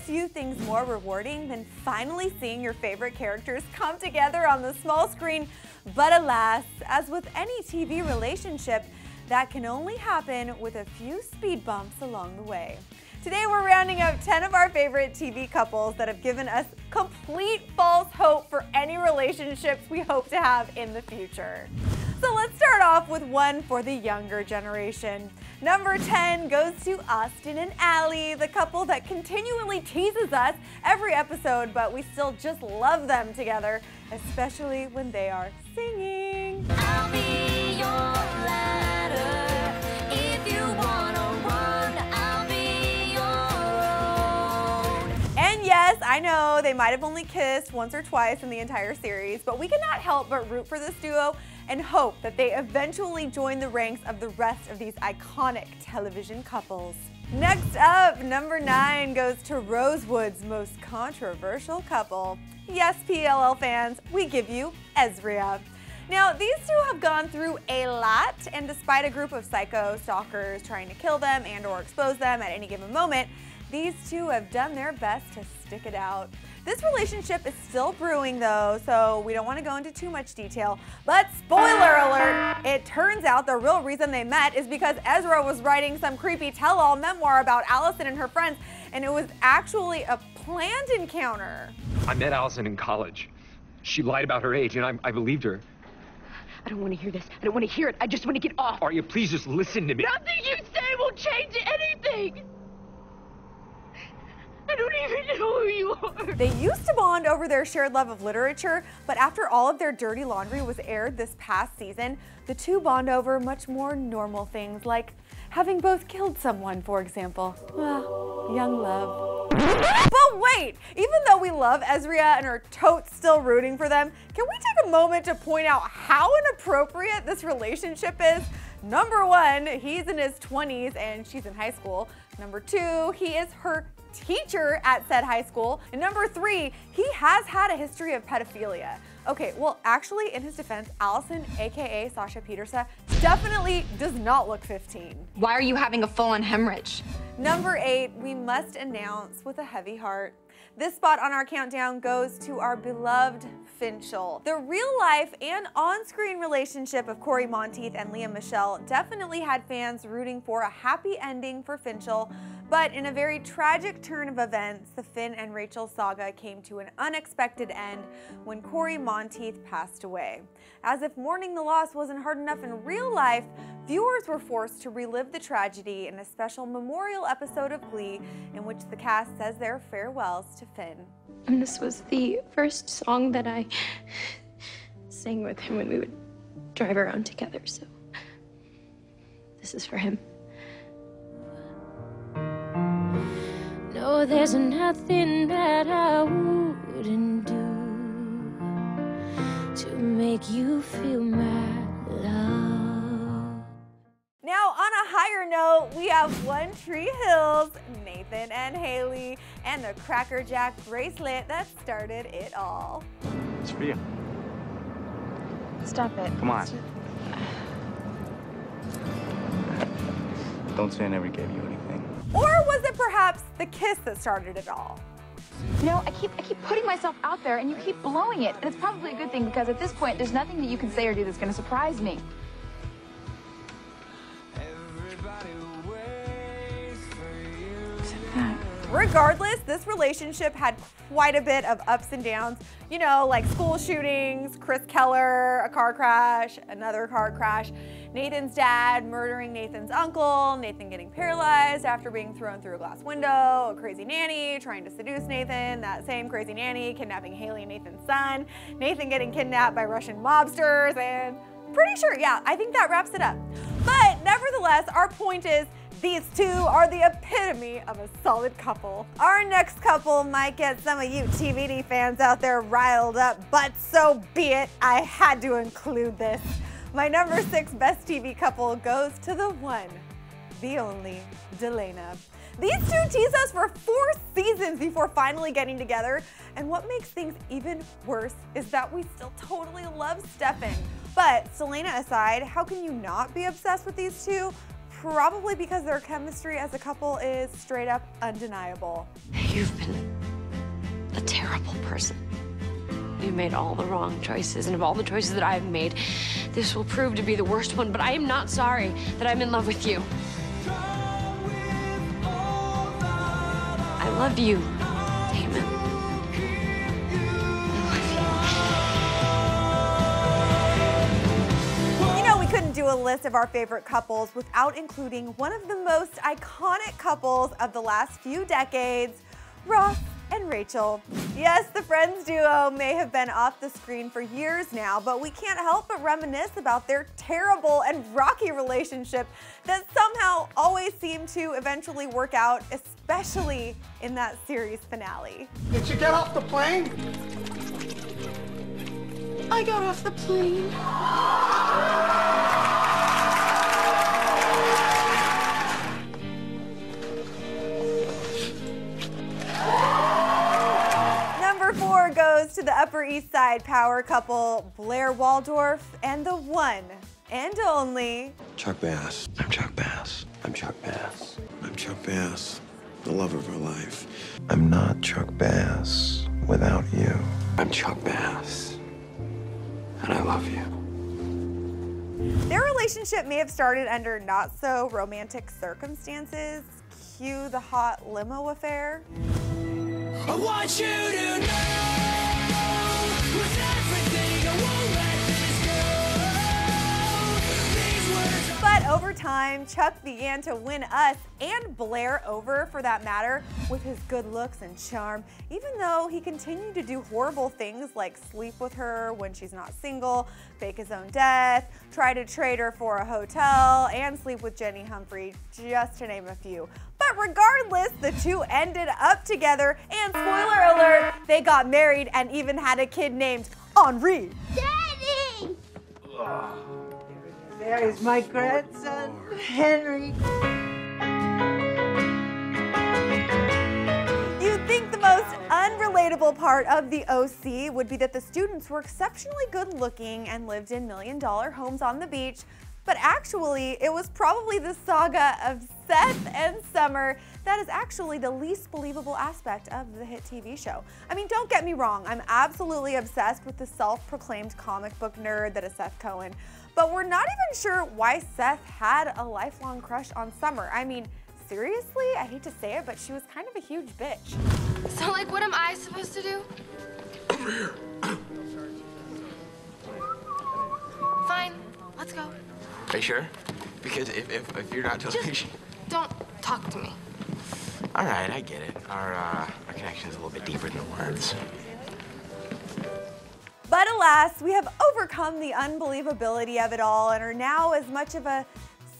few things more rewarding than finally seeing your favorite characters come together on the small screen. But alas, as with any TV relationship, that can only happen with a few speed bumps along the way. Today we're rounding up 10 of our favorite TV couples that have given us complete false hope for any relationships we hope to have in the future. So let's start off with one for the younger generation. Number 10 goes to Austin and Allie, the couple that continually teases us every episode, but we still just love them together, especially when they are singing. I'll be your ladder. If you wanna run, I'll be your road. And yes, I know they might have only kissed once or twice in the entire series, but we cannot help but root for this duo and hope that they eventually join the ranks of the rest of these iconic television couples. Next up, number 9 goes to Rosewood's most controversial couple. Yes, PLL fans, we give you Ezria. Now, these two have gone through a lot, and despite a group of psycho stalkers trying to kill them and or expose them at any given moment, these two have done their best to stick it out. This relationship is still brewing though, so we don't want to go into too much detail, but spoiler alert, it turns out the real reason they met is because Ezra was writing some creepy tell-all memoir about Allison and her friends, and it was actually a planned encounter. I met Allison in college. She lied about her age, and I believed her. I don't want to hear this. I don't want to hear it. I just want to get off. Arya, please just listen to me. Nothing you say will change anything. I don't even know who you are. They used to bond over their shared love of literature, but after all of their dirty laundry was aired this past season, the two bond over much more normal things, like having both killed someone, for example. Well, young love. But wait, even though we love Ezria and are totes still rooting for them, can we take a moment to point out how inappropriate this relationship is? Number 1, he's in his 20s and she's in high school. Number 2, he is her teacher at said high school. And number 3, he has had a history of pedophilia. Okay, well actually in his defense, Allison, aka Sasha Petersa, definitely does not look 15. Why are you having a full-on hemorrhage? Number 8, we must announce with a heavy heart. This spot on our countdown goes to our beloved Finchel. The real-life and on-screen relationship of Corey Monteith and Leah Michelle definitely had fans rooting for a happy ending for Finchel, but in a very tragic turn of events, the Finn and Rachel saga came to an unexpected end when Corey Monteith passed away. As if mourning the loss wasn't hard enough in real life, viewers were forced to relive the tragedy in a special memorial episode of Glee in which the cast says their farewells to Finn. And this was the first song that I sang with him when we would drive around together, so this is for him. No, there's nothing that I wouldn't do to make you feel my love. Now, on a higher note, we have One Tree Hill's Nathan and Haley and the Cracker Jack bracelet that started it all. It's for you. Stop it. Come on. Don't say I never gave you anything. Or was it perhaps the kiss that started it all? You know, I keep putting myself out there and you keep blowing it. And it's probably a good thing because at this point, there's nothing that you can say or do that's going to surprise me. Regardless, this relationship had quite a bit of ups and downs. You know, like school shootings, Chris Keller, a car crash, another car crash, Nathan's dad murdering Nathan's uncle, Nathan getting paralyzed after being thrown through a glass window, a crazy nanny trying to seduce Nathan, that same crazy nanny kidnapping Haley and Nathan's son, Nathan getting kidnapped by Russian mobsters, and pretty sure, yeah, I think that wraps it up. But nevertheless, our point is, these two are the epitome of a solid couple. Our next couple might get some of you TVD fans out there riled up, but so be it. I had to include this. My number 6 best TV couple goes to the one, the only, Delana. These two teased us for 4 seasons before finally getting together, and what makes things even worse is that we still totally love Stefan. But Delana aside, how can you not be obsessed with these two? probably because their chemistry as a couple is straight up undeniable. You've been a terrible person. You made all the wrong choices, and of all the choices that I've made, this will prove to be the worst one, but I am not sorry that I'm in love with you. I love you, Damon. You know, we couldn't do a list of our favorite couples without including one of the most iconic couples of the last few decades, Ross and Rachel. Yes, the Friends duo may have been off the screen for years now, but we can't help but reminisce about their terrible and rocky relationship that somehow always seemed to eventually work out, especially in that series finale. Did you get off the plane? I got off the plane. Number 4 goes to the Upper East Side power couple, Blair Waldorf and the one and only Chuck Bass. I'm Chuck Bass. I'm Chuck Bass. I'm Chuck Bass, the love of her life. I'm not Chuck Bass without you. I'm Chuck Bass, and I love you. Their relationship may have started under not so romantic circumstances. Cue the hot limo affair. I want you to know with everything I won't let this go. But over time, Chuck began to win us and Blair over, for that matter, with his good looks and charm, even though he continued to do horrible things like sleep with her when she's not single, fake his own death, try to trade her for a hotel, and sleep with Jenny Humphrey, just to name a few. But regardless, the two ended up together, and spoiler alert, they got married and even had a kid named Henri. Daddy! There is my grandson, Henry. You'd think the most unrelatable part of the OC would be that the students were exceptionally good looking and lived in million-dollar homes on the beach, but actually it was probably the saga of Seth and Summer that is actually the least believable aspect of the hit TV show. I mean, don't get me wrong, I'm absolutely obsessed with the self-proclaimed comic book nerd that is Seth Cohen, but we're not even sure why Seth had a lifelong crush on Summer. I mean, seriously? I hate to say it, but she was kind of a huge bitch. So, like, what am I supposed to do? Over here. Fine, let's go. Are you sure? Because if you're not totally Just don't talk to me. all right, I get it. Our connection's a little bit deeper than words. But alas, we have overcome the unbelievability of it all and are now as much of a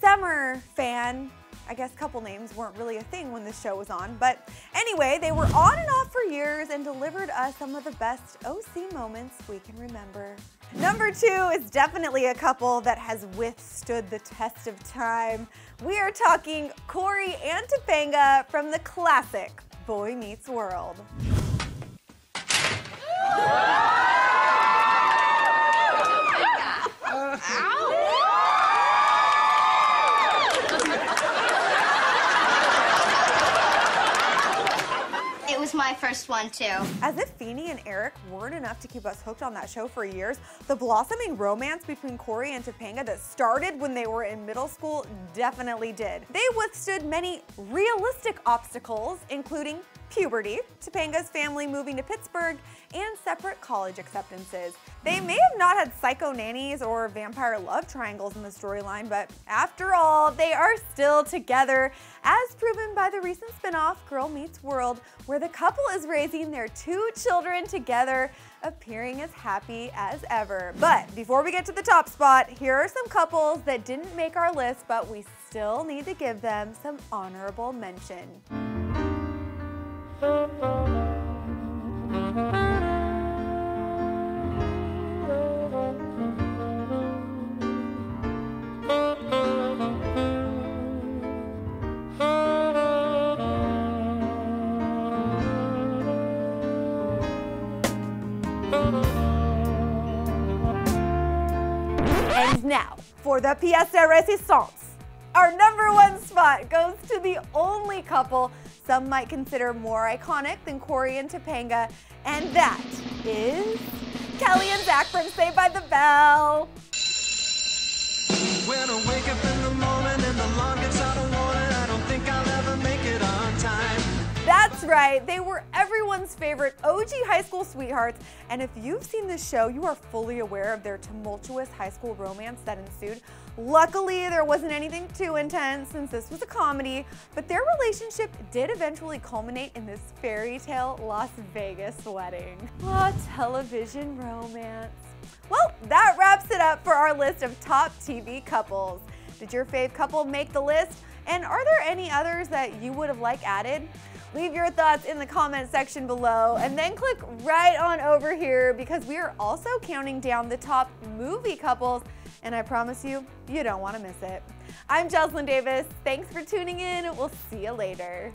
Summer fan. I guess couple names weren't really a thing when this show was on, but anyway, they were on and off for years and delivered us some of the best OC moments we can remember. Number 2 is definitely a couple that has withstood the test of time. We are talking Corey and Topanga from the classic Boy Meets World. It was my first one, too. As if Feeney and Eric weren't enough to keep us hooked on that show for years, the blossoming romance between Corey and Topanga that started when they were in middle school definitely did. They withstood many realistic obstacles, including puberty, Topanga's family moving to Pittsburgh, and separate college acceptances. They may have not had psycho nannies or vampire love triangles in the storyline, but after all, they are still together, as proven by the recent spinoff, Girl Meets World, where the couple is raising their 2 children together, appearing as happy as ever. But before we get to the top spot, here are some couples that didn't make our list, but we still need to give them some honorable mention. And now, for the pièce de résistance, Our #1 spot goes to the only couple some might consider more iconic than Corey and Topanga, and that is Kelly and Zach from Saved by the Bell. When I wake up in the morning and the alarm gets out of warning, I don't think I'll ever make it on time. That's right, they were everyone's favorite OG high school sweethearts, and if you've seen this show, you are fully aware of their tumultuous high school romance that ensued. Luckily, there wasn't anything too intense since this was a comedy, but their relationship did eventually culminate in this fairy tale Las Vegas wedding. Oh, television romance. Well, that wraps it up for our list of top TV couples. Did your fave couple make the list? And are there any others that you would have liked added? Leave your thoughts in the comment section below and then click right on over here because we are also counting down the top movie couples, and I promise you, you don't want to miss it. I'm Jocelyn Davis. Thanks for tuning in. We'll see you later.